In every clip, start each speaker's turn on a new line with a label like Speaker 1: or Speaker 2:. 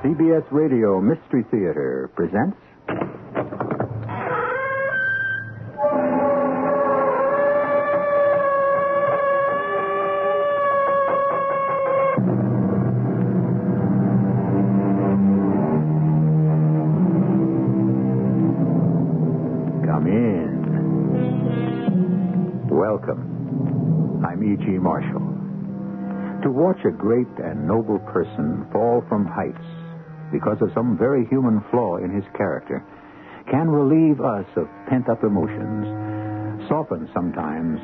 Speaker 1: CBS Radio Mystery Theater presents... Come in. Welcome. I'm E.G. Marshall. To watch a great and noble person fall from heights because of some very human flaw in his character can relieve us of pent-up emotions, soften sometimes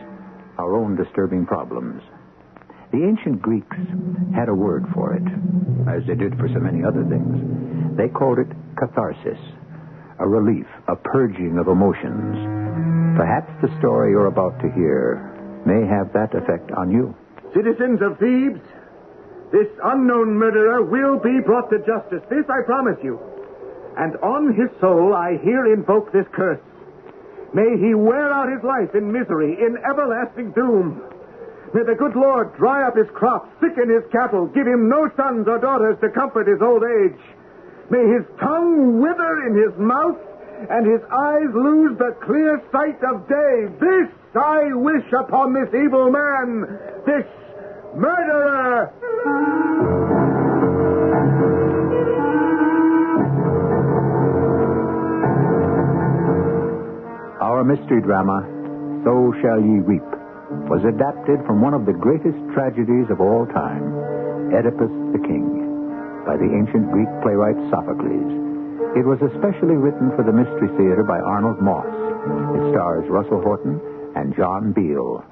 Speaker 1: our own disturbing problems. The ancient Greeks had a word for it, as they did for so many other things. They called it catharsis, a relief, a purging of emotions. Perhaps the story you're about to hear may have that effect on you.
Speaker 2: Citizens of Thebes, this unknown murderer will be brought to justice. This I promise you. And on his soul I here invoke this curse. May he wear out his life in misery, in everlasting doom. May the good Lord dry up his crops, sicken his cattle, give him no sons or daughters to comfort his old age. May his tongue wither in his mouth, and his eyes lose the clear sight of day. This I wish upon this evil man, this murderer!
Speaker 1: Our mystery drama, So Shall Ye Reap, was adapted from one of the greatest tragedies of all time, Oedipus the King, by the ancient Greek playwright Sophocles. It was especially written for the Mystery Theater by Arnold Moss. It stars Russell Horton and John Beal.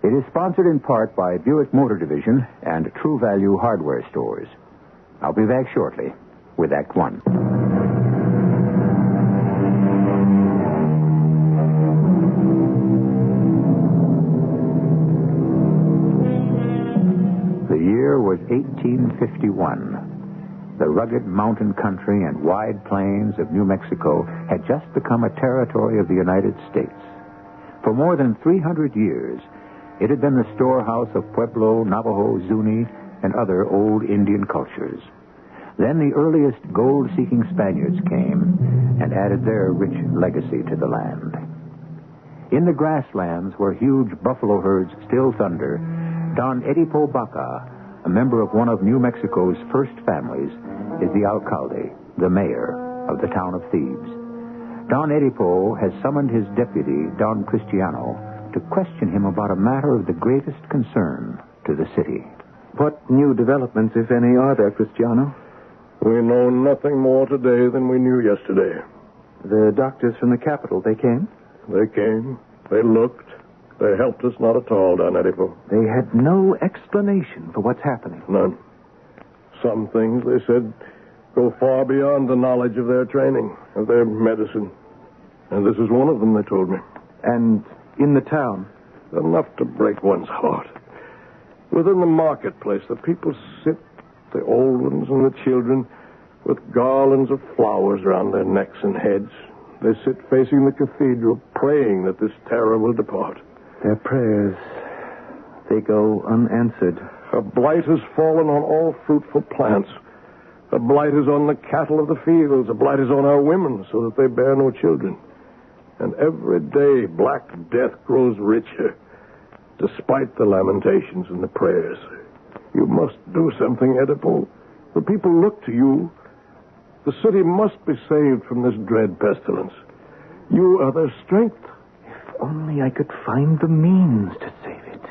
Speaker 1: It is sponsored in part by Buick Motor Division and True Value Hardware Stores. I'll be back shortly with Act One. The year was 1851. The rugged mountain country and wide plains of New Mexico had just become a territory of the United States. For more than 300 years, it had been the storehouse of Pueblo, Navajo, Zuni, and other old Indian cultures. Then the earliest gold-seeking Spaniards came and added their rich legacy to the land. In the grasslands where huge buffalo herds still thunder, Don Edipo Baca, a member of one of New Mexico's first families, is the alcalde, the mayor of the town of Thebes. Don Edipo has summoned his deputy, Don Cristiano, to question him about a matter of the greatest concern to the city.
Speaker 3: What new developments, if any, are there, Cristiano?
Speaker 4: We know nothing more today than we knew yesterday.
Speaker 3: The doctors from the capital, they came?
Speaker 4: They came. They looked. They helped us not at all, Don Edipo.
Speaker 3: They had no explanation for what's happening.
Speaker 4: None. Some things, they said, go far beyond the knowledge of their training, of their medicine. And this is one of them, they told me.
Speaker 3: And in the town?
Speaker 4: Enough to break one's heart. Within the marketplace, the people sit, the old ones and the children, with garlands of flowers around their necks and heads. They sit facing the cathedral, praying that this terror will depart.
Speaker 3: Their prayers, they go unanswered.
Speaker 4: A blight has fallen on all fruitful plants. A blight is on the cattle of the fields. A blight is on our women, so that they bear no children. And every day, Black Death grows richer, despite the lamentations and the prayers. You must do something, Edipo. The people look to you. The city must be saved from this dread pestilence. You are their strength.
Speaker 3: If only I could find the means to save it.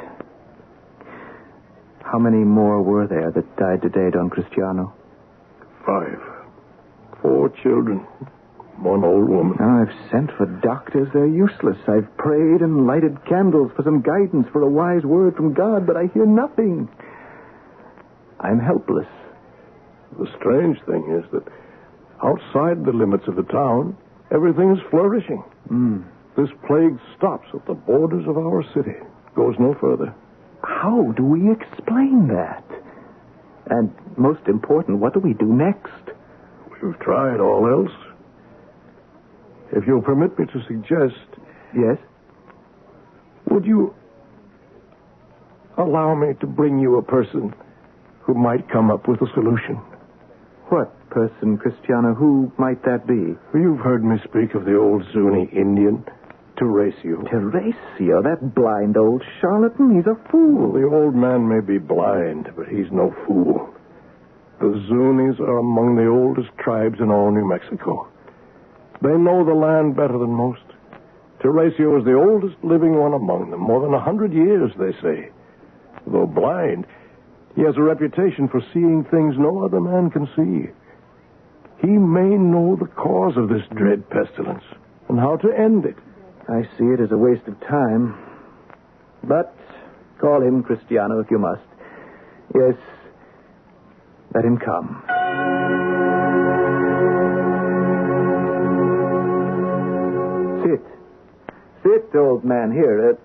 Speaker 3: How many more were there that died today, Don Cristiano?
Speaker 4: 5. 4 children. 1 old woman.
Speaker 3: I've sent for doctors. They're useless. I've prayed and lighted candles for some guidance, for a wise word from God, but I hear nothing. I'm helpless.
Speaker 4: The strange thing is that outside the limits of the town, everything is flourishing. This plague stops at the borders of our city. Goes no further.
Speaker 3: How do we explain that? And most important, what do we do next?
Speaker 4: We've tried all else. If you'll permit me to suggest...
Speaker 3: Yes?
Speaker 4: Would you allow me to bring you a person who might come up with a solution?
Speaker 3: What person, Cristiano? Who might that be?
Speaker 4: You've heard me speak of the old Zuni Indian, Teresio.
Speaker 3: Teresio, that blind old charlatan. He's a fool.
Speaker 4: The old man may be blind, but he's no fool. The Zunis are among the oldest tribes in all New Mexico. They know the land better than most. Teresio is the oldest living one among them, more than 100 years, they say. Though blind, he has a reputation for seeing things no other man can see. He may know the cause of this dread pestilence and how to end it.
Speaker 3: I see it as a waste of time. But call him Cristiano if you must. Yes, let him come. Sit, old man. Here,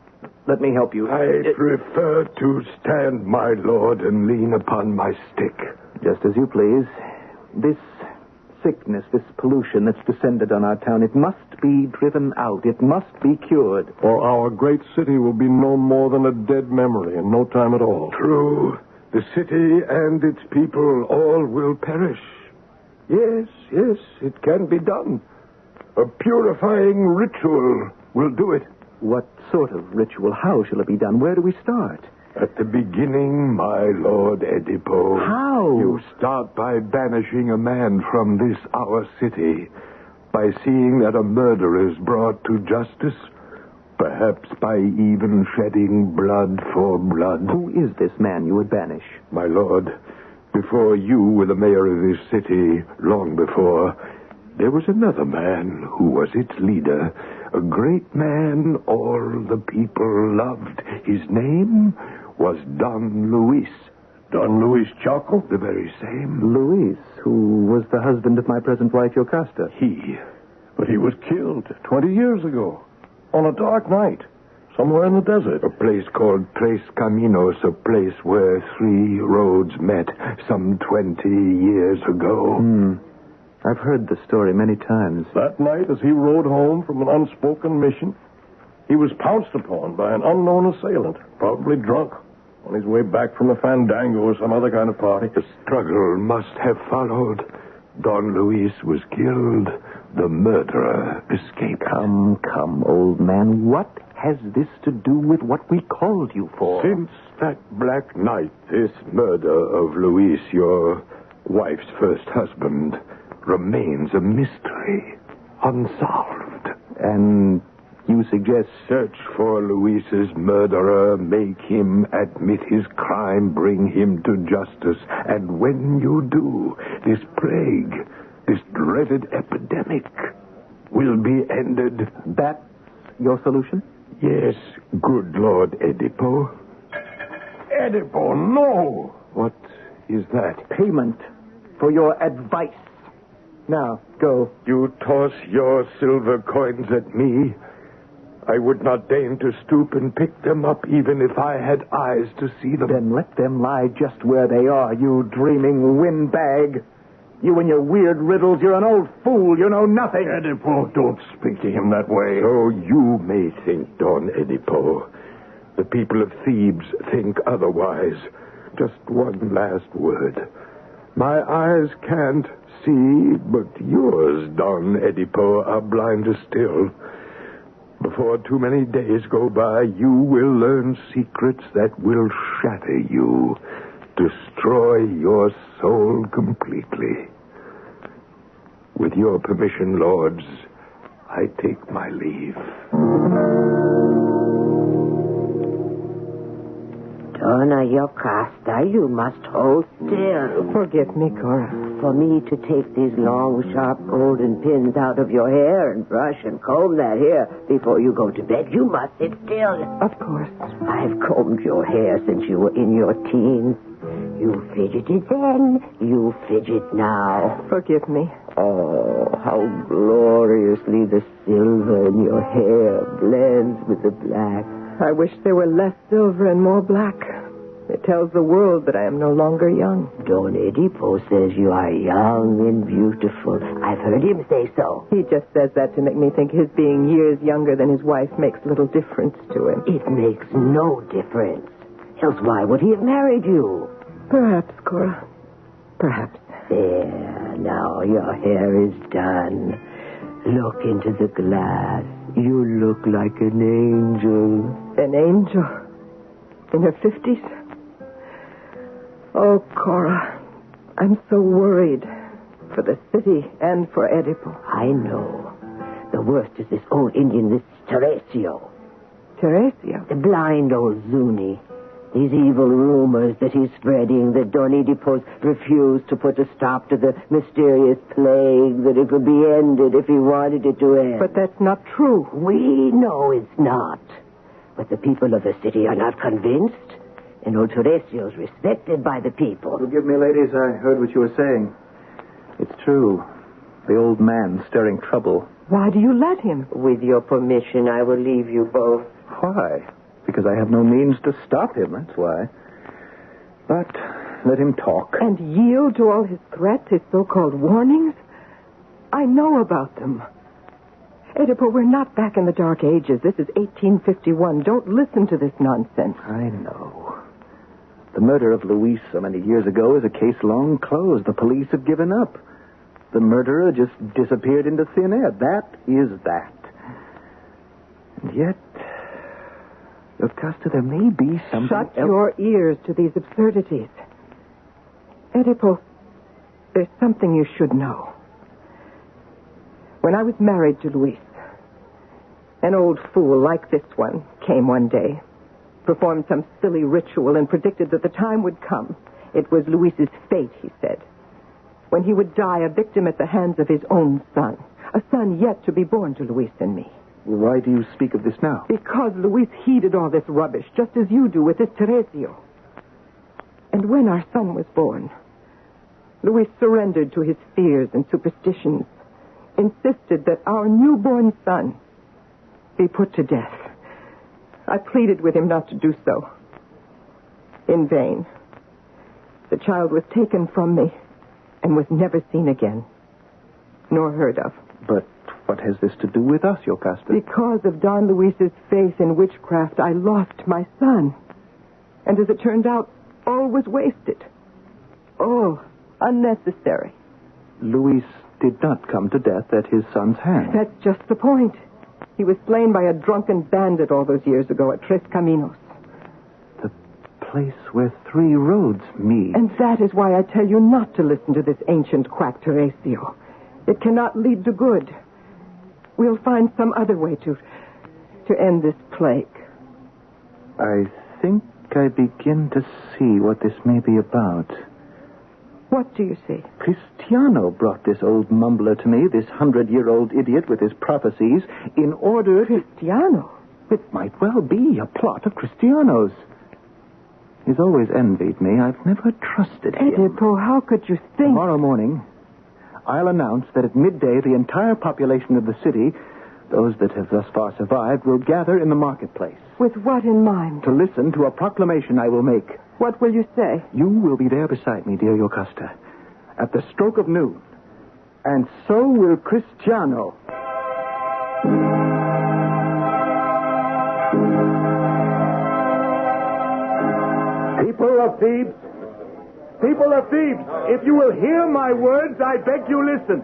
Speaker 3: let me help you.
Speaker 5: I prefer to stand, my lord, and lean upon my stick.
Speaker 3: Just as you please. This sickness, this pollution that's descended on our town, it must be driven out. It must be cured.
Speaker 4: Or our great city will be no more than a dead memory in no time at all.
Speaker 5: True. The city and its people all will perish. Yes, it can be done. A purifying ritual will do it.
Speaker 3: What sort of ritual? How shall it be done? Where do we start?
Speaker 5: At the beginning, my lord Edipo.
Speaker 3: How?
Speaker 5: You start by banishing a man from this our city, by seeing that a murder is brought to justice, perhaps by even shedding blood for blood.
Speaker 3: Who is this man you would banish?
Speaker 5: My lord, before you were the mayor of this city, long before, there was another man who was its leader, a great man all the people loved. His name was Don Luis.
Speaker 4: Don Luis Chaco?
Speaker 5: The very same.
Speaker 3: Luis, who was the husband of my present wife, Yocasta.
Speaker 4: But he was killed 20 years ago, on a dark night, somewhere in the desert.
Speaker 5: A place called Tres Caminos, a place where 3 roads met some 20 years ago.
Speaker 3: I've heard the story many times.
Speaker 4: That night, as he rode home from an unspoken mission, he was pounced upon by an unknown assailant, probably drunk, on his way back from a fandango or some other kind of party.
Speaker 5: A struggle must have followed. Don Luis was killed. The murderer escaped.
Speaker 3: Come, old man. What has this to do with what we called you for?
Speaker 5: Since that black night, this murder of Luis, your wife's first husband, remains a mystery, unsolved.
Speaker 3: And you suggest...
Speaker 5: Search for Luis's murderer, make him admit his crime, bring him to justice, and when you do, this plague, this dreaded epidemic, will be ended.
Speaker 3: That's your solution?
Speaker 5: Yes, good Lord Edipo.
Speaker 4: Edipo, no!
Speaker 5: What is that?
Speaker 3: Payment for your advice. Now, go.
Speaker 5: You toss your silver coins at me. I would not deign to stoop and pick them up even if I had eyes to see them.
Speaker 3: Then let them lie just where they are, you dreaming windbag. You and your weird riddles, you're an old fool. You know nothing.
Speaker 4: Edipo, don't speak to him that way.
Speaker 5: So you may think, Don Edipo. The people of Thebes think otherwise. Just one last word. My eyes can't see, but yours, Don Edipo, are blinder still. Before too many days go by, you will learn secrets that will shatter you, destroy your soul completely. With your permission, lords, I take my leave.
Speaker 6: Donna Yocasta, you must hold still.
Speaker 7: Forgive me, Cora.
Speaker 6: For me to take these long, sharp golden pins out of your hair and brush and comb that hair before you go to bed, you must sit still.
Speaker 7: Of course.
Speaker 6: I've combed your hair since you were in your teens. You fidgeted then, you fidget now.
Speaker 7: Forgive me.
Speaker 6: Oh, how gloriously the silver in your hair blends with the black.
Speaker 7: I wish there were less silver and more black. It tells the world that I am no longer young.
Speaker 6: Don Edipo says you are young and beautiful. I've heard him say so.
Speaker 7: He just says that to make me think his being years younger than his wife makes little difference to him.
Speaker 6: It makes no difference. Else why would he have married you?
Speaker 7: Perhaps, Cora. Perhaps.
Speaker 6: There, now your hair is done. Look into the glass. You look like an angel.
Speaker 7: An angel? In her 50s? Oh, Cora, I'm so worried for the city and for Edipo.
Speaker 6: I know. The worst is this old Indian, this Teresio.
Speaker 7: Teresio?
Speaker 6: The blind old Zuni. These evil rumors that he's spreading, that Don Edipo's refused to put a stop to the mysterious plague, that it would be ended if he wanted it to end.
Speaker 7: But that's not true.
Speaker 6: We know it's not. But the people of the city are not convinced. And old Teresio's respected by the people.
Speaker 3: Forgive me, ladies, I heard what you were saying. It's true. The old man stirring trouble.
Speaker 7: Why do you let him?
Speaker 6: With your permission, I will leave you both.
Speaker 3: Why? Because I have no means to stop him, that's why. But let him talk.
Speaker 7: And yield to all his threats, his so-called warnings? I know about them. Edipo, we're not back in the Dark Ages. This is 1851. Don't listen to this nonsense.
Speaker 3: I know. The murder of Luis so many years ago is a case long closed. The police have given up. The murderer just disappeared into thin air. That is that. And yet, Yocasta, there may be something
Speaker 7: Shut
Speaker 3: else.
Speaker 7: your ears to these absurdities. Edipo, there's something you should know. When I was married to Luis, an old fool like this one came one day, performed some silly ritual, and predicted that the time would come. It was Luis's fate, he said, when he would die a victim at the hands of his own son, a son yet to be born to Luis and me.
Speaker 3: Why do you speak of this now?
Speaker 7: Because Luis heeded all this rubbish, just as you do with this Teresio. And when our son was born, Luis surrendered to his fears and superstitions, insisted that our newborn son be put to death. I pleaded with him not to do so. In vain. The child was taken from me and was never seen again, nor heard of.
Speaker 3: But what has this to do with us, Yocasta?
Speaker 7: Because of Don Luis's faith in witchcraft, I lost my son. And as it turned out, all was wasted. All unnecessary.
Speaker 3: Luis did not come to death at his son's hand.
Speaker 7: That's just the point. He was slain by a drunken bandit all those years ago at Tres Caminos.
Speaker 3: The place where three roads meet.
Speaker 7: And that is why I tell you not to listen to this ancient quack Teresio. It cannot lead to good. We'll find some other way to end this plague.
Speaker 3: I think I begin to see what this may be about.
Speaker 7: What do you see?
Speaker 3: Cristiano brought this old mumbler to me, this 100-year-old idiot with his prophecies, in order...
Speaker 7: Cristiano?
Speaker 3: It might well be a plot of Cristiano's. He's always envied me. I've never trusted him.
Speaker 7: Edipo, how could you think...
Speaker 3: Tomorrow morning, I'll announce that at midday the entire population of the city, those that have thus far survived, will gather in the marketplace.
Speaker 7: With what in mind?
Speaker 3: To listen to a proclamation I will make.
Speaker 7: What will you say?
Speaker 3: You will be there beside me, dear Yocasta, at the stroke of noon. And so will Cristiano.
Speaker 2: People of Thebes, if you will hear my words, I beg you listen.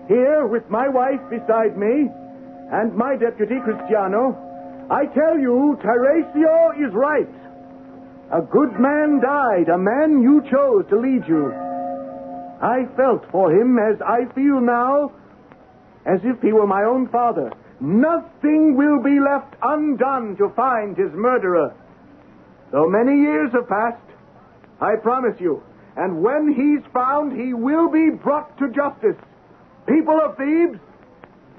Speaker 2: Here, with my wife beside me, and my deputy, Cristiano, I tell you, Teresio is right. A good man died, a man you chose to lead you. I felt for him as I feel now, as if he were my own father. Nothing will be left undone to find his murderer. Though many years have passed, I promise you, and when he's found, he will be brought to justice. People of Thebes,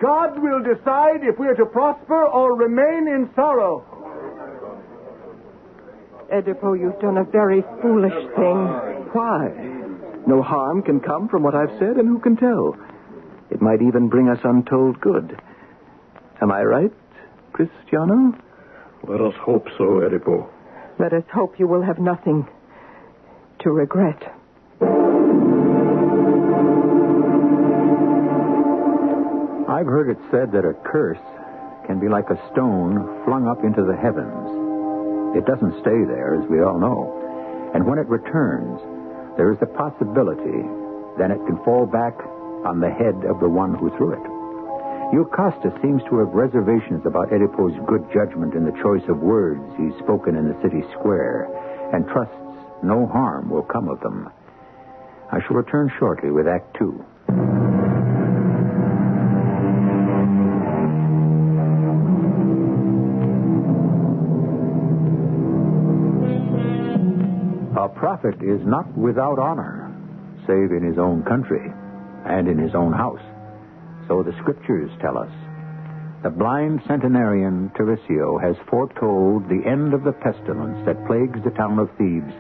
Speaker 2: God will decide if we're to prosper or remain in sorrow.
Speaker 7: Edipo, you've done a very foolish thing.
Speaker 3: Why? No harm can come from what I've said, and who can tell? It might even bring us untold good. Am I right, Cristiano?
Speaker 4: Let us hope so, Edipo.
Speaker 7: Let us hope you will have nothing to regret.
Speaker 1: I've heard it said that a curse can be like a stone flung up into the heavens. It doesn't stay there, as we all know. And when it returns, there is the possibility then it can fall back on the head of the one who threw it. Jocasta seems to have reservations about Oedipo's good judgment in the choice of words he's spoken in the city square, and trusts no harm will come of them. I shall return shortly with Act 2. A prophet is not without honor, save in his own country and in his own house. So the scriptures tell us. The blind centenarian Teresio has foretold the end of the pestilence that plagues the town of Thebes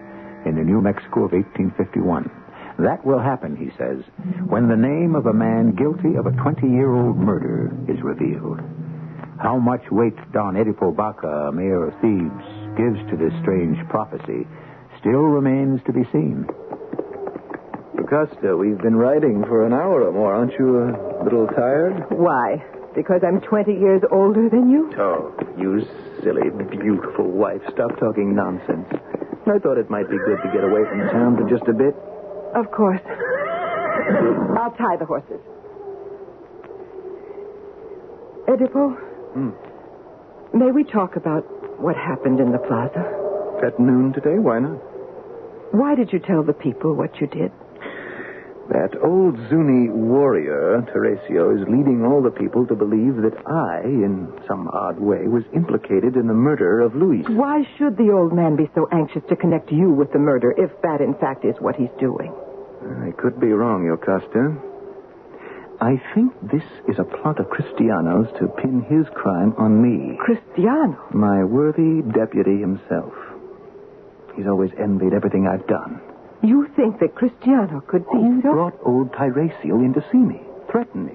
Speaker 1: in the New Mexico of 1851. That will happen, he says, when the name of a man guilty of a 20-year-old murder is revealed. How much weight Don Oedipo Baca, mayor of Thebes, gives to this strange prophecy still remains to be seen.
Speaker 3: Augusta, we've been riding for an hour or more. Aren't you a little tired?
Speaker 7: Why? Because I'm 20 years older than you?
Speaker 3: Oh, you silly, beautiful wife. Stop talking nonsense. I thought it might be good to get away from town for just a bit.
Speaker 7: Of course. I'll tie the horses. Oedipo, may we talk about what happened in the plaza?
Speaker 3: At noon today? Why not?
Speaker 7: Why did you tell the people what you did?
Speaker 3: That old Zuni warrior, Teresio, is leading all the people to believe that I, in some odd way, was implicated in the murder of Luis.
Speaker 7: Why should the old man be so anxious to connect you with the murder, if that, in fact, is what he's doing?
Speaker 3: I could be wrong, Jocasta. I think this is a plot of Cristiano's to pin his crime on me.
Speaker 7: Cristiano?
Speaker 3: My worthy deputy himself. He's always envied everything I've done.
Speaker 7: You think that Cristiano could be
Speaker 3: Who
Speaker 7: so...
Speaker 3: brought old Tyraciel in to see me? Threaten me?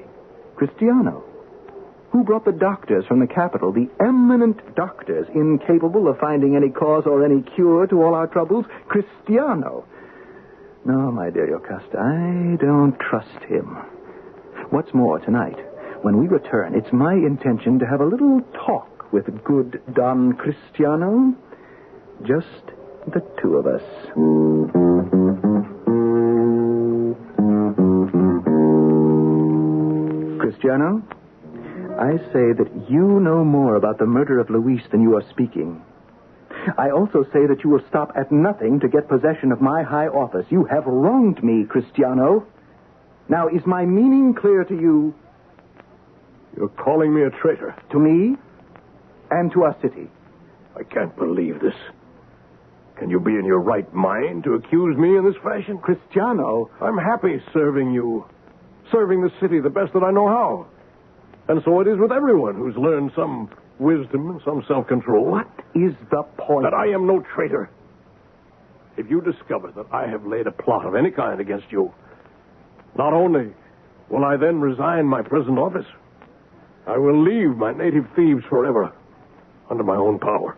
Speaker 3: Cristiano. Who brought the doctors from the capital, the eminent doctors, incapable of finding any cause or any cure to all our troubles? Cristiano. No, my dear Jocasta, I don't trust him. What's more, tonight, when we return, it's my intention to have a little talk with good Don Cristiano. Just the two of us. Cristiano, I say that you know more about the murder of Luis than you are speaking. I also say that you will stop at nothing to get possession of my high office. You have wronged me, Cristiano. Now, is my meaning clear to you?
Speaker 4: You're calling me a traitor.
Speaker 3: To me and to our city.
Speaker 4: I can't believe this. Can you be in your right mind to accuse me in this fashion?
Speaker 3: Cristiano.
Speaker 4: I'm happy serving you. Serving the city the best that I know how. And so it is with everyone who's learned some wisdom and some self-control.
Speaker 3: What is the point?
Speaker 4: That I am no traitor. If you discover that I have laid a plot of any kind against you, not only will I then resign my present office, I will leave my native Thebes forever under my own power.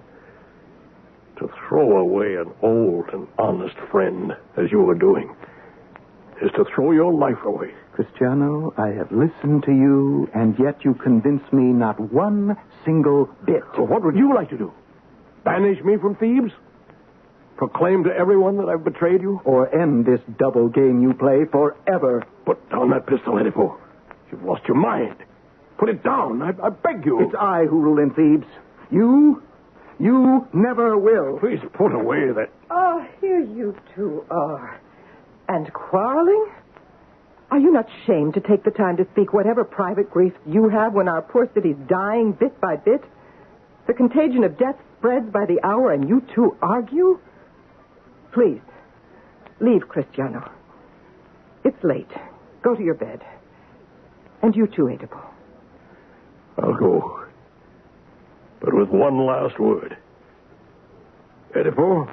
Speaker 4: To throw away an old and honest friend, as you are doing, is to throw your life away.
Speaker 3: Cristiano, I have listened to you, and yet you convince me not one single bit.
Speaker 4: So what would you like to do? Banish me from Thebes? Proclaim to everyone that I've betrayed you?
Speaker 3: Or end this double game you play forever.
Speaker 4: Put down that pistol, Oedipo. You've lost your mind. Put it down. I beg you.
Speaker 3: It's I who rule in Thebes. You never will.
Speaker 4: Please put away that...
Speaker 7: Oh, here you two are. And quarreling? Are you not ashamed to take the time to speak whatever private grief you have when our poor city's dying bit by bit? The contagion of death spreads by the hour and you two argue? Please, leave, Cristiano. It's late. Go to your bed. And you too, Oedipo.
Speaker 4: I'll go. But with one last word. Oedipo,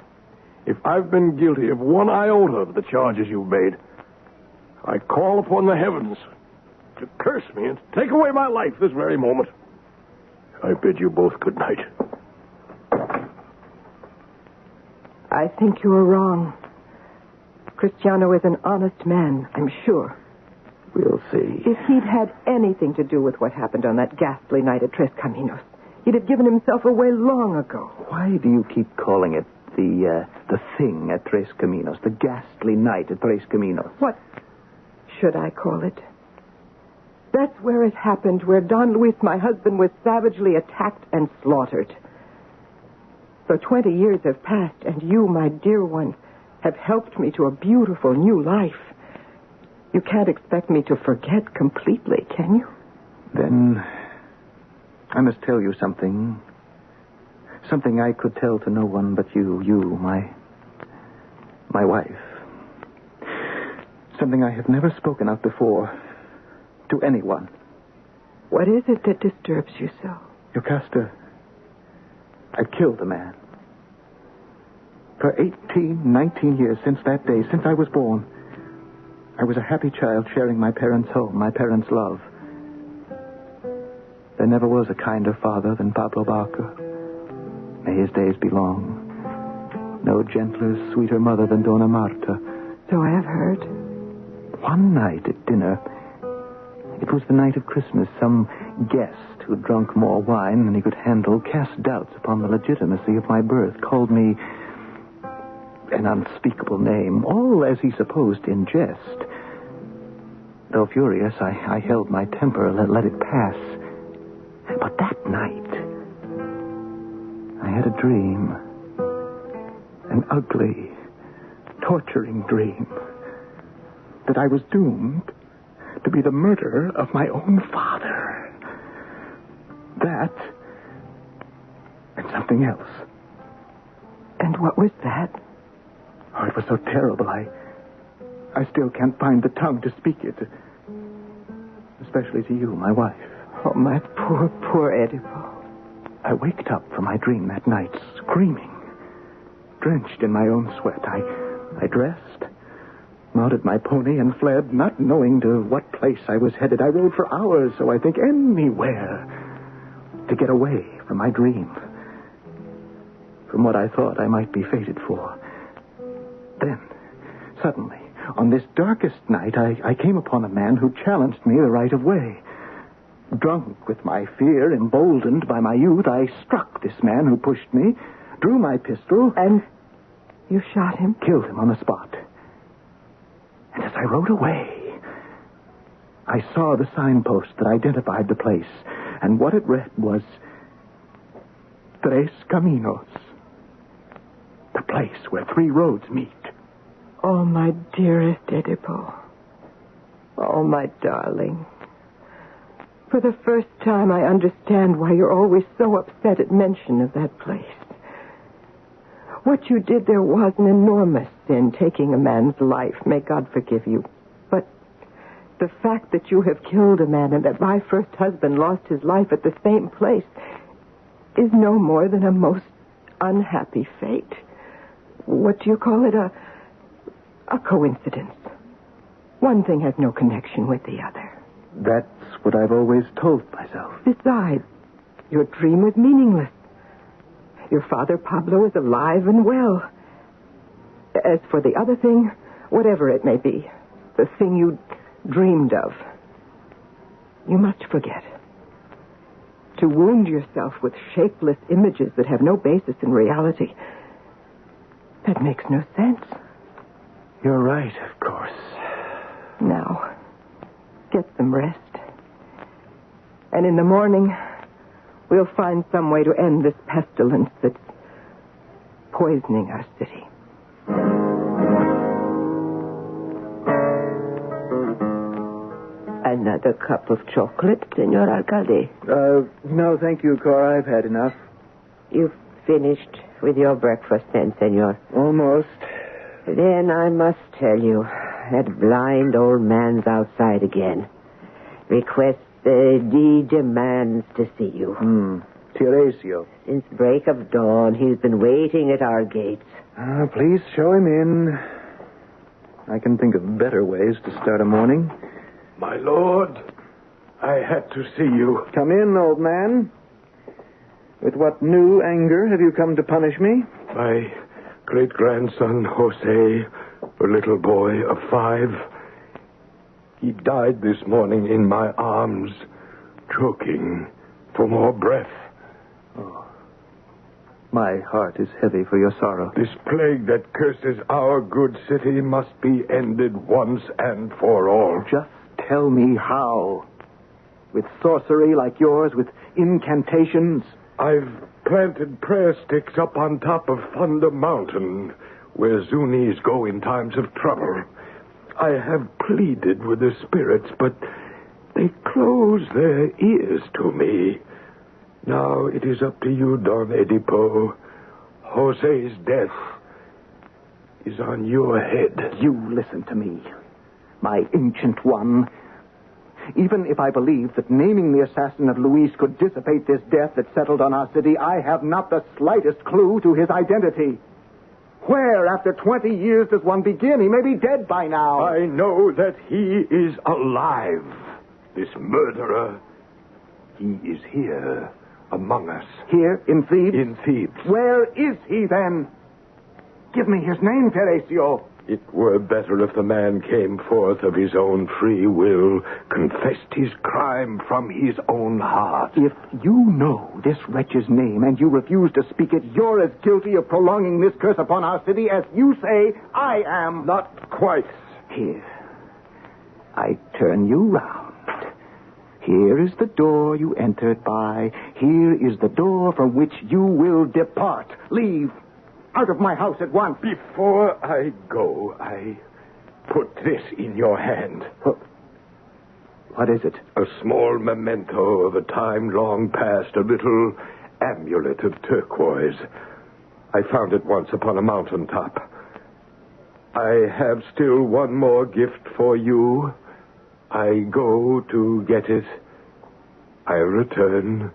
Speaker 4: if I've been guilty of one iota of the charges you've made, I call upon the heavens to curse me and to take away my life this very moment. I bid you both good night.
Speaker 7: I think you are wrong. Cristiano is an honest man, I'm sure.
Speaker 3: We'll see.
Speaker 7: If he'd had anything to do with what happened on that ghastly night at Tres Caminos, he'd have given himself away long ago.
Speaker 3: Why do you keep calling it the thing at Tres Caminos, the ghastly night at Tres Caminos?
Speaker 7: What should I call it? That's where it happened, where Don Luis, my husband, was savagely attacked and slaughtered. So 20 years have passed, and you, my dear one, have helped me to a beautiful new life. You can't expect me to forget completely, can you?
Speaker 3: Then I must tell you something. Something I could tell to no one but you, my wife. Something I have never spoken of before to anyone.
Speaker 7: What is it that disturbs you so?
Speaker 3: Yocasta, I killed a man. For 18, 19 years since that day, since I was born, I was a happy child sharing my parents' home, my parents' love. There never was a kinder father than Pablo Barca. May his days be long. No gentler, sweeter mother than Dona Marta.
Speaker 7: So I have heard.
Speaker 3: One night at dinner, it was the night of Christmas, some guest who drunk more wine than he could handle cast doubts upon the legitimacy of my birth, called me an unspeakable name, all as he supposed in jest. Though furious, I held my temper, let it pass. But that night, I had a dream. An ugly, torturing dream. That I was doomed to be the murderer of my own father. That, and something else.
Speaker 7: And what was that?
Speaker 3: Oh, it was so terrible, I still can't find the tongue to speak it. Especially to you, my wife.
Speaker 7: Oh, my poor Edipo.
Speaker 3: I waked up from my dream that night, screaming, drenched in my own sweat. I dressed, mounted my pony, and fled, not knowing to what place I was headed. I rode for hours, so I think, anywhere, to get away from my dream, from what I thought I might be fated for. Then, suddenly, on this darkest night, I came upon a man who challenged me the right of way. Drunk with my fear, emboldened by my youth, I struck this man who pushed me, drew my pistol...
Speaker 7: And you shot him?
Speaker 3: Killed him on the spot. And as I rode away, I saw the signpost that identified the place, and what it read was Tres Caminos, the place where 3 roads meet.
Speaker 7: Oh, my dearest Edipo. Oh, my darling. For the first time, I understand why you're always so upset at mention of that place. What you did there was an enormous sin, taking a man's life. May God forgive you. But the fact that you have killed a man and that my first husband lost his life at the same place is no more than a most unhappy fate. What do you call it? A coincidence. One thing has no connection with the other.
Speaker 3: That's what I've always told myself.
Speaker 7: Besides, your dream was meaningless. Your father, Pablo, is alive and well. As for the other thing, whatever it may be, the thing you dreamed of, you must forget. To wound yourself with shapeless images that have no basis in reality, that makes no sense.
Speaker 3: You're right, of course.
Speaker 7: Now, get some rest. And in the morning, we'll find some way to end this pestilence that's poisoning our city. Another cup of chocolate, Senor Alcalde?
Speaker 3: No, thank you, Cora. I've had enough.
Speaker 6: You've finished with your breakfast then, Senor?
Speaker 3: Almost.
Speaker 6: Then I must tell you, that blind old man's outside again. Demands to see you.
Speaker 3: Teresio.
Speaker 6: Since break of dawn, he's been waiting at our gates.
Speaker 3: Please show him in. I can think of better ways to start a morning.
Speaker 5: My lord, I had to see you.
Speaker 3: Come in, old man. With what new anger have you come to punish me?
Speaker 5: My great-grandson, Jose, a little boy of 5, he died this morning in my arms, choking for more breath.
Speaker 3: Oh. My heart is heavy for your sorrow.
Speaker 5: This plague that curses our good city must be ended once and for all.
Speaker 3: Just tell me how. With sorcery like yours, with incantations?
Speaker 5: I've planted prayer sticks up on top of Thunder Mountain, where Zunis go in times of trouble. I have pleaded with the spirits, but they close their ears to me. Now it is up to you, Don Edipo. Jose's death is on your head.
Speaker 3: You listen to me, my ancient one. Even if I believe that naming the assassin of Luis could dissipate this death that settled on our city, I have not the slightest clue to his identity. Where, after 20 years, does one begin? He may be dead by now.
Speaker 5: I know that he is alive. This murderer, he is here among us.
Speaker 3: Here, in Thebes?
Speaker 5: In Thebes.
Speaker 3: Where is he, then? Give me his name, Teresio.
Speaker 5: It were better if the man came forth of his own free will, confessed his crime from his own heart.
Speaker 3: If you know this wretch's name and you refuse to speak it, you're as guilty of prolonging this curse upon our city as you say I am.
Speaker 5: Not quite.
Speaker 3: Here, I turn you round. Here is the door you entered by. Here is the door from which you will depart. Leave. Out of my house at once.
Speaker 5: Before I go, I put this in your hand.
Speaker 3: What is it?
Speaker 5: A small memento of a time long past, a little amulet of turquoise. I found it once upon a mountaintop. I have still one more gift for you. I go to get it. I'll return.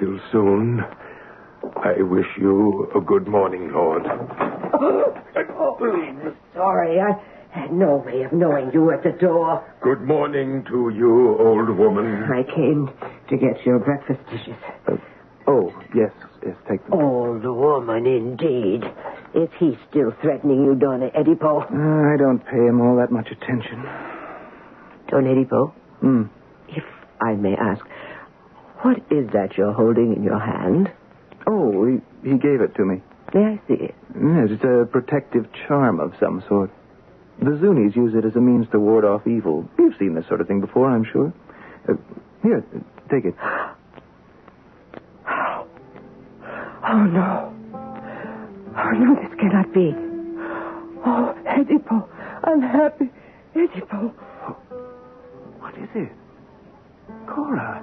Speaker 5: Till soon. I wish you a good morning, Lord.
Speaker 6: I'm sorry. I had no way of knowing you were at the door.
Speaker 5: Good morning to you, old woman.
Speaker 6: I came to get your breakfast dishes.
Speaker 3: Yes, take them.
Speaker 6: Old woman, indeed. Is he still threatening you, Don Edipo?
Speaker 3: I don't pay him all that much attention.
Speaker 6: Don Edipo? If I may ask, what is that you're holding in your hand?
Speaker 3: Oh, he gave it to me.
Speaker 6: May I see it?
Speaker 3: Yes, it's a protective charm of some sort. The Zunis use it as a means to ward off evil. You've seen this sort of thing before, I'm sure. Here, take it.
Speaker 7: Oh, no. Oh, no, this cannot be. Oh, Edipo, unhappy Edipo.
Speaker 3: What is it? Cora,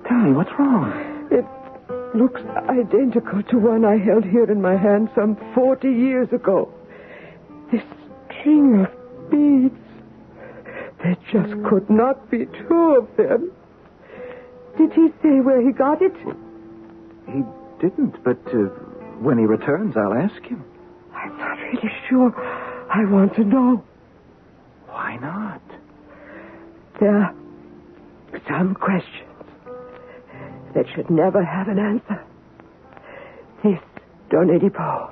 Speaker 3: tell me, what's wrong?
Speaker 7: It looks identical to one I held here in my hand some 40 years ago. This string of beads. There just could not be two of them. Did he say where he got it?
Speaker 3: He didn't, but when he returns, I'll ask him.
Speaker 7: I'm not really sure. I want to know.
Speaker 3: Why not?
Speaker 7: There are some questions that should never have an answer. This, Don Edipo,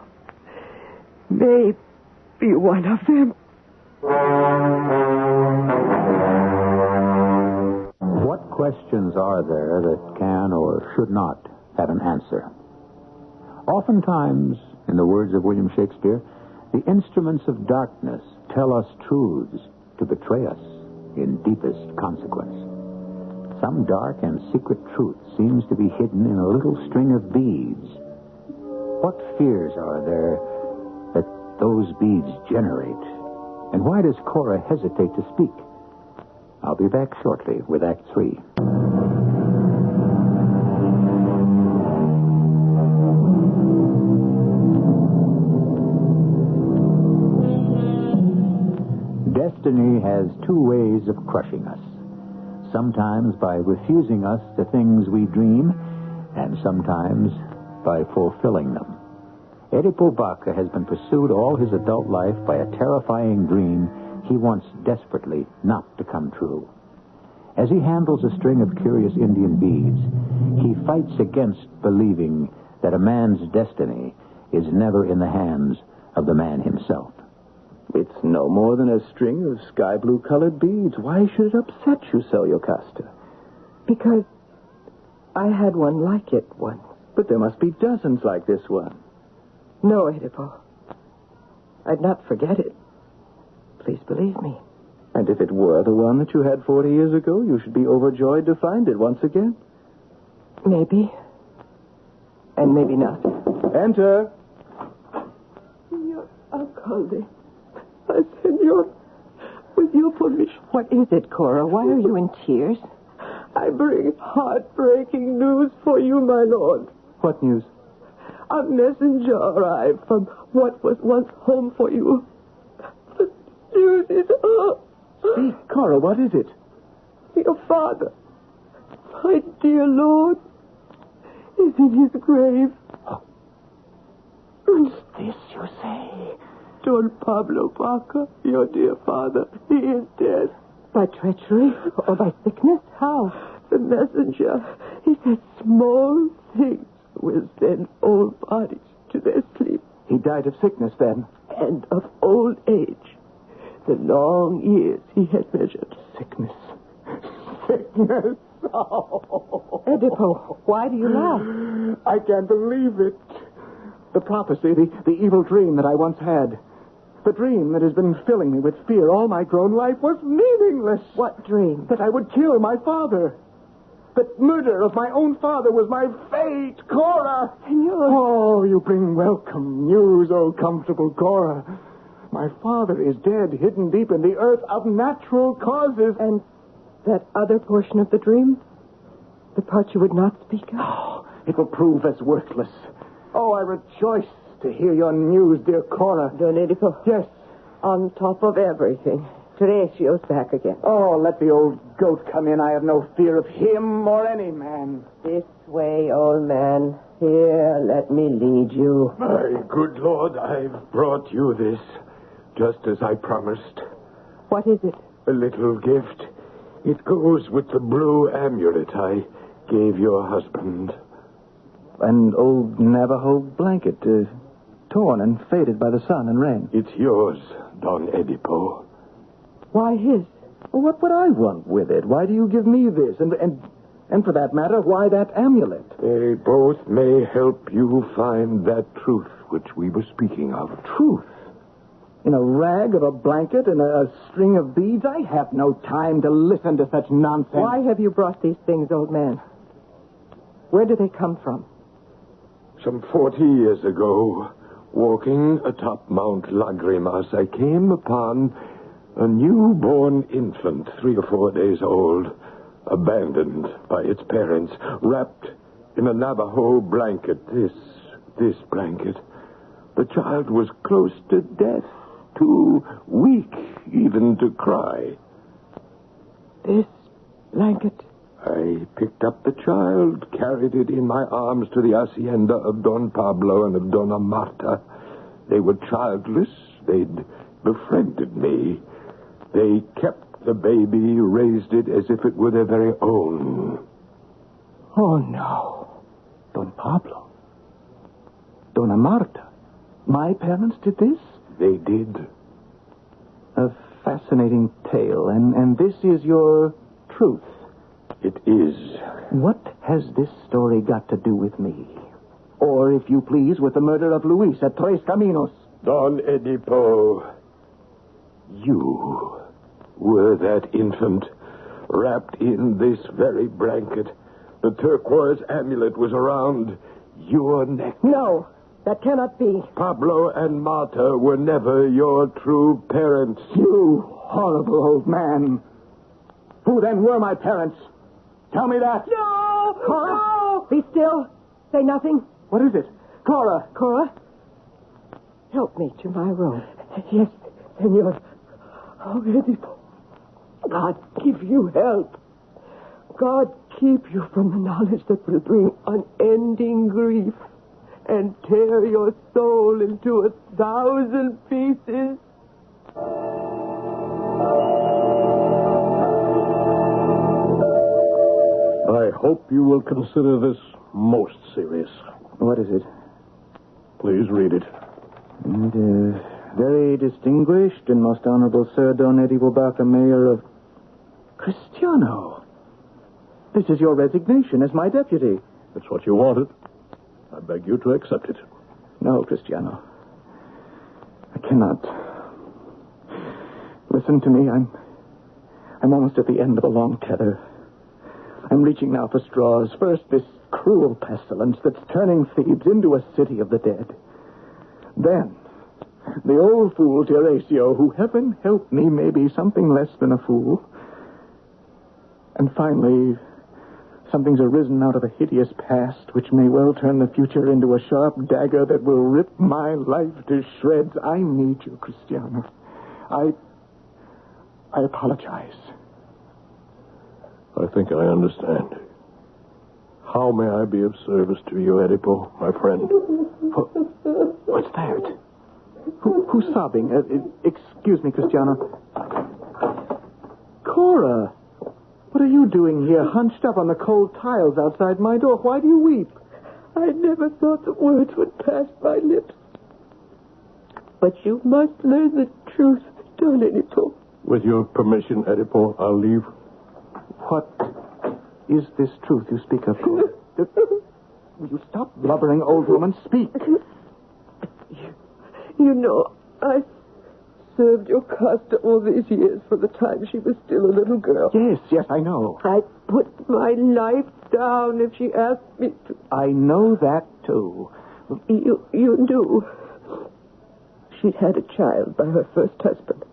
Speaker 7: may be one of them.
Speaker 1: What questions are there that can or should not have an answer? Oftentimes, in the words of William Shakespeare, the instruments of darkness tell us truths to betray us in deepest consequence. Some dark and secret truth seems to be hidden in a little string of beads. What fears are there that those beads generate? And why does Cora hesitate to speak? I'll be back shortly with Act 3. Destiny has two ways of crushing us. Sometimes by refusing us the things we dream, and sometimes by fulfilling them. Edipo Baca has been pursued all his adult life by a terrifying dream he wants desperately not to come true. As he handles a string of curious Indian beads, he fights against believing that a man's destiny is never in the hands of the man himself.
Speaker 3: It's no more than a string of sky blue-colored beads. Why should it upset you so, Yocasta?
Speaker 7: Because I had one like it once.
Speaker 3: But there must be dozens like this one.
Speaker 7: No, Oedipo. I'd not forget it. Please believe me.
Speaker 3: And if it were the one that you had 40 years ago, you should be overjoyed to find it once again.
Speaker 7: Maybe. And maybe not.
Speaker 3: Enter.
Speaker 7: Signor Alcalde. Senor, with your permission. What is it, Cora? Why are you in tears? I bring heartbreaking news for you, my lord.
Speaker 3: What news?
Speaker 7: A messenger arrived from what was once home for you. The news is...
Speaker 3: Speak, Cora, what is it?
Speaker 7: Your father, my dear lord, is in his grave.
Speaker 3: This, you say?
Speaker 7: Don Pablo Baca, your dear father, he is dead. By treachery or by sickness? How? The messenger, he said small things will send old bodies to their sleep.
Speaker 3: He died of sickness, then?
Speaker 7: And of old age. The long years he had measured.
Speaker 3: Sickness. Sickness. Oh.
Speaker 7: Oedipo, why do you laugh?
Speaker 3: I can't believe it. The prophecy, the evil dream that I once had. The dream that has been filling me with fear all my grown life was meaningless.
Speaker 7: What dream?
Speaker 3: That I would kill my father. That murder of my own father was my fate, Cora.
Speaker 7: Senor.
Speaker 3: Oh, you bring welcome news, oh comfortable Cora. My father is dead, hidden deep in the earth of natural causes.
Speaker 7: And that other portion of the dream? The part you would not speak of?
Speaker 3: Oh, it will prove as worthless. Oh, I rejoice to hear your news, dear Cora.
Speaker 7: Don Oedipo.
Speaker 3: Yes.
Speaker 7: On top of everything, Teresio's back again.
Speaker 3: Oh, let the old goat come in. I have no fear of him or any man.
Speaker 6: This way, old man. Here, let me lead you.
Speaker 5: My good Lord, I've brought you this, just as I promised.
Speaker 7: What is it?
Speaker 5: A little gift. It goes with the blue amulet I gave your husband.
Speaker 3: An old Navajo blanket, torn and faded by the sun and rain.
Speaker 5: It's yours, Don Oedipo.
Speaker 7: Why his?
Speaker 3: Well, what would I want with it? Why do you give me this? And for that matter, why that amulet?
Speaker 5: They both may help you find that truth which we were speaking of.
Speaker 3: Truth? In a rag of a blanket and a string of beads? I have no time to listen to such nonsense.
Speaker 7: Why have you brought these things, old man? Where do they come from?
Speaker 5: Some 40 years ago, walking atop Mount Lagrimas, I came upon a newborn infant, 3 or 4 days old, abandoned by its parents, wrapped in a Navajo blanket, this blanket. The child was close to death, too weak even to cry.
Speaker 7: This blanket?
Speaker 5: I picked up the child, carried it in my arms to the hacienda of Don Pablo and of Dona Marta. They were childless. They'd befriended me. They kept the baby, raised it as if it were their very own.
Speaker 3: Oh, no. Don Pablo. Dona Marta. My parents did this?
Speaker 5: They did.
Speaker 3: A fascinating tale. And this is your truth?
Speaker 5: It is.
Speaker 3: What has this story got to do with me? Or, if you please, with the murder of Luis at Tres Caminos?
Speaker 5: Don Oedipo, you were that infant wrapped in this very blanket. The turquoise amulet was around your neck.
Speaker 7: No, that cannot be.
Speaker 5: Pablo and Marta were never your true parents.
Speaker 3: You horrible old man. Who then were my parents? Tell me that.
Speaker 7: No!
Speaker 3: Cora?
Speaker 7: No! Be still. Say nothing.
Speaker 3: What is it? Cora.
Speaker 7: Cora, help me to my room. Yes, senor. Oh, Oedipo, God give you help. God keep you from the knowledge that will bring unending grief and tear your soul into 1,000 pieces.
Speaker 4: I hope you will consider this most serious.
Speaker 3: What is it?
Speaker 4: Please read it.
Speaker 3: And, very distinguished and most honorable Sir Don Oedipo Baca, Mayor of Cristiano. This is your resignation as my deputy.
Speaker 4: It's what you wanted. I beg you to accept it.
Speaker 3: No, Cristiano. I cannot. Listen to me. I'm almost at the end of a long tether. I'm reaching now for straws. First, this cruel pestilence that's turning Thebes into a city of the dead. Then, the old fool Teresio, who, heaven help me, may be something less than a fool. And finally, something's arisen out of a hideous past which may well turn the future into a sharp dagger that will rip my life to shreds. I need you, Cristiano. I apologize.
Speaker 4: I think I understand. How may I be of service to you, Edipo, my friend?
Speaker 3: What's that? Who's sobbing? Excuse me, Cristiano. Cora, what are you doing here, hunched up on the cold tiles outside my door? Why do you weep?
Speaker 6: I never thought the words would pass my lips. But you must learn the truth, Don Edipo.
Speaker 4: With your permission, Edipo, I'll leave.
Speaker 3: What is this truth you speak of, Cora? Will you stop blubbering, old woman? Speak.
Speaker 6: You know, I served your Costa all these years for the time she was still a little girl.
Speaker 3: Yes, I know.
Speaker 6: I'd put my life down if she asked me to.
Speaker 3: I know that, too.
Speaker 6: You knew. She'd had a child by her first husband,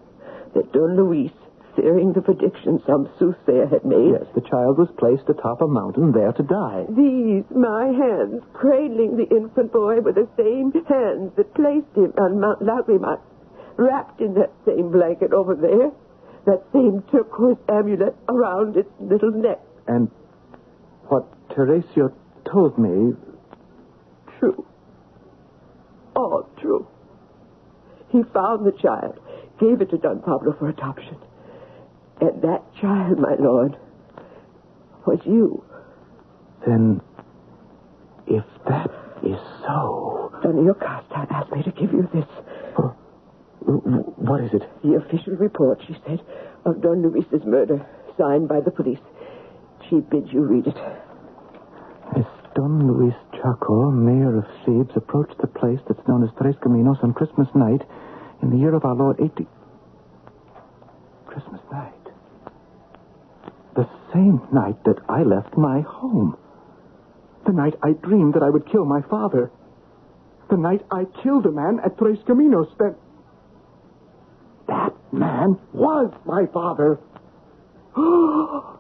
Speaker 6: that Don Luis, fearing the prediction some soothsayer had made.
Speaker 3: Yes, the child was placed atop a mountain there to die.
Speaker 6: These, my hands, cradling the infant boy with the same hands that placed him on Mount Lagrimas, wrapped in that same blanket over there, that same turquoise amulet around its little neck.
Speaker 3: And what Teresio told me...
Speaker 6: True. All true. He found the child, gave it to Don Pablo for adoption. And that child, my lord, was you.
Speaker 3: Then, if that is so...
Speaker 6: Dona Yocasta asked me to give you this.
Speaker 3: What is it?
Speaker 6: The official report, she said, of Don Luis's murder, signed by the police. She bids you read it.
Speaker 3: As Don Luis Chaco, mayor of Thebes, approached the place that's known as Tres Caminos on Christmas night in the year of our Lord 80... Christmas night. The same night that I left my home. The night I dreamed that I would kill my father. The night I killed a man at Tres Caminos. That man was my father. Oh,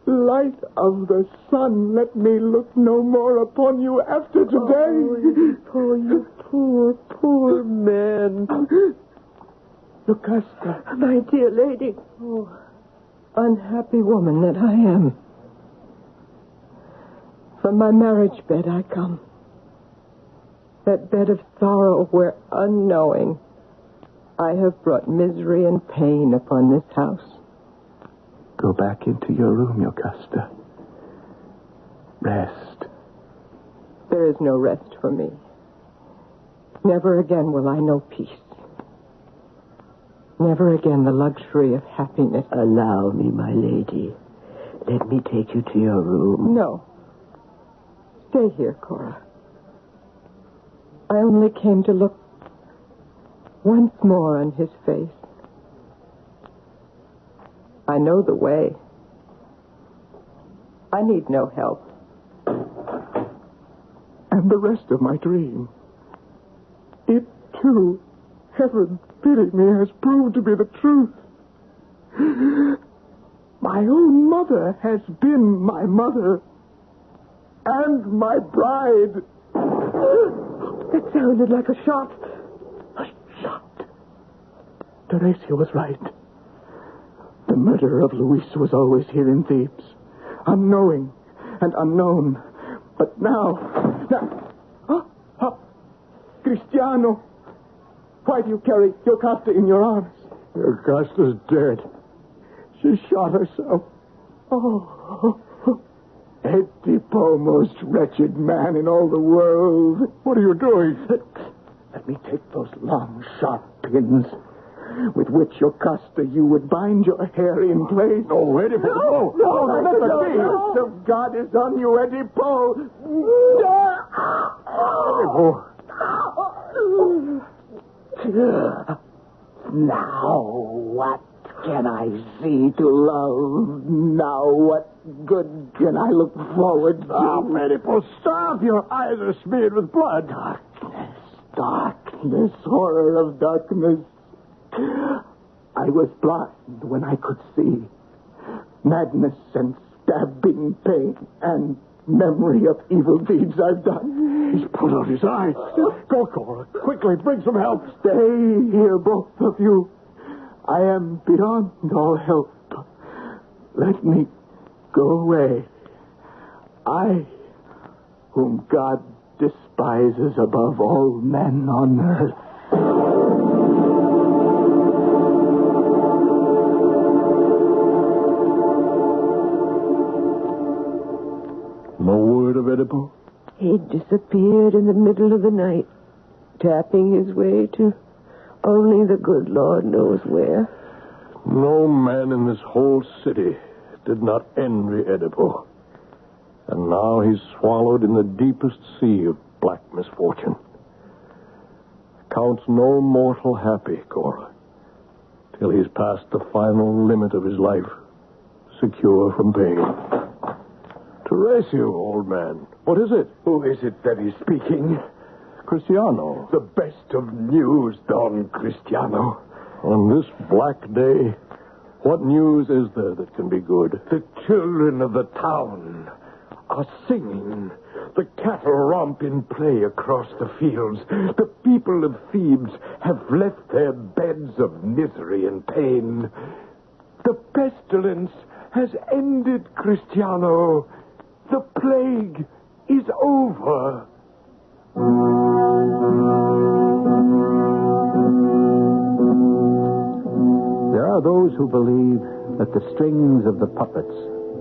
Speaker 3: light of the sun, let me look no more upon you after today.
Speaker 6: Oh, you poor man.
Speaker 3: Lucasta.
Speaker 6: My dear lady.
Speaker 7: Oh, unhappy woman that I am. From my marriage bed I come. That bed of sorrow where, unknowing, I have brought misery and pain upon this house.
Speaker 3: Go back into your room, Yocasta. Rest.
Speaker 7: There is no rest for me. Never again will I know peace. Never again the luxury of happiness.
Speaker 6: Allow me, my lady. Let me take you to your room.
Speaker 7: No. Stay here, Cora. I only came to look once more on his face. I know the way. I need no help.
Speaker 3: And the rest of my dream. It, too, heaven pity me, has proved to be the truth. My own mother has been my mother. And my bride.
Speaker 6: It sounded like a shot.
Speaker 3: A shot. Teresio was right. The murderer of Luis was always here in Thebes. Unknowing and unknown. But now... Cristiano, why do you carry Yocasta in your arms?
Speaker 4: Yocasta's dead.
Speaker 3: She shot herself. Oh, Edipo, most wretched man in all the world.
Speaker 4: What are you doing?
Speaker 3: Let me take those long, sharp pins.
Speaker 2: with which Jocasta you would bind your hair in place.
Speaker 4: No, Oedipo. No, let the
Speaker 2: The curse of God is on you, Oedipo. Now what can I see to love? Now what good can I look forward to?
Speaker 4: Oedipo, stop. Your eyes are smeared with blood.
Speaker 2: Darkness, horror of darkness. I was blind when I could see. Madness and stabbing pain and memory of evil deeds I've done.
Speaker 4: He's put out his eyes. Go, Cora. Quickly, bring some help.
Speaker 2: Stay here, both of you. I am beyond all help. Let me go away. I, whom God despises above all men on earth.
Speaker 4: No word of Oedipo?
Speaker 6: He disappeared in the middle of the night, tapping his way to only the good Lord knows where.
Speaker 4: No man in this whole city did not envy Oedipo. And now he's swallowed in the deepest sea of black misfortune. Counts no mortal happy, Cora, till he's passed the final limit of his life, secure from pain. Teresio, old man, what is it?
Speaker 5: Who is it that is speaking?
Speaker 4: Cristiano.
Speaker 5: The best of news, Don Cristiano.
Speaker 4: On this black day, what news is there that can be good?
Speaker 5: The children of the town are singing. The cattle romp in play across the fields. The people of Thebes have left their beds of misery and pain. The pestilence has ended, Cristiano. The plague is over.
Speaker 1: There are those who believe that the strings of the puppets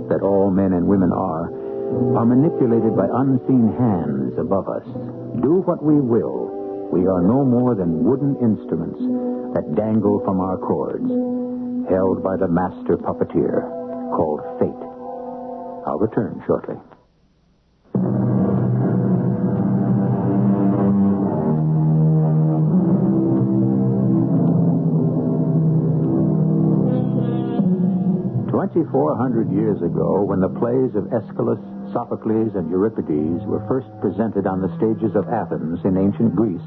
Speaker 1: that all men and women are manipulated by unseen hands above us. Do what we will, we are no more than wooden instruments that dangle from our cords, held by the master puppeteer called Fate. I'll return shortly. "2,400 years ago, when the plays of Aeschylus, Sophocles, and Euripides were first presented on the stages of Athens in ancient Greece,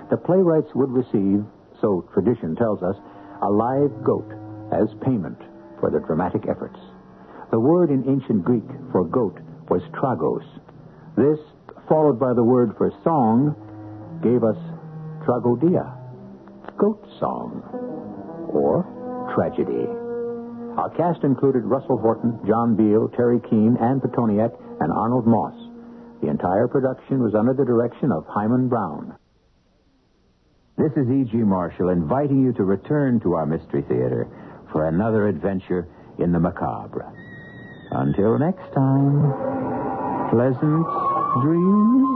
Speaker 1: the playwrights would receive, so tradition tells us, a live goat as payment for their dramatic efforts. The word in ancient Greek for goat was tragos. This, followed by the word for song, gave us tragodia, goat song, or tragedy. Our cast included Russell Horton, John Beale, Terry Keane, Ann Petoniak, and Arnold Moss. The entire production was under the direction of Hyman Brown. This is E.G. Marshall inviting you to return to our Mystery Theater for another adventure in the macabre. Until next time, pleasant dreams.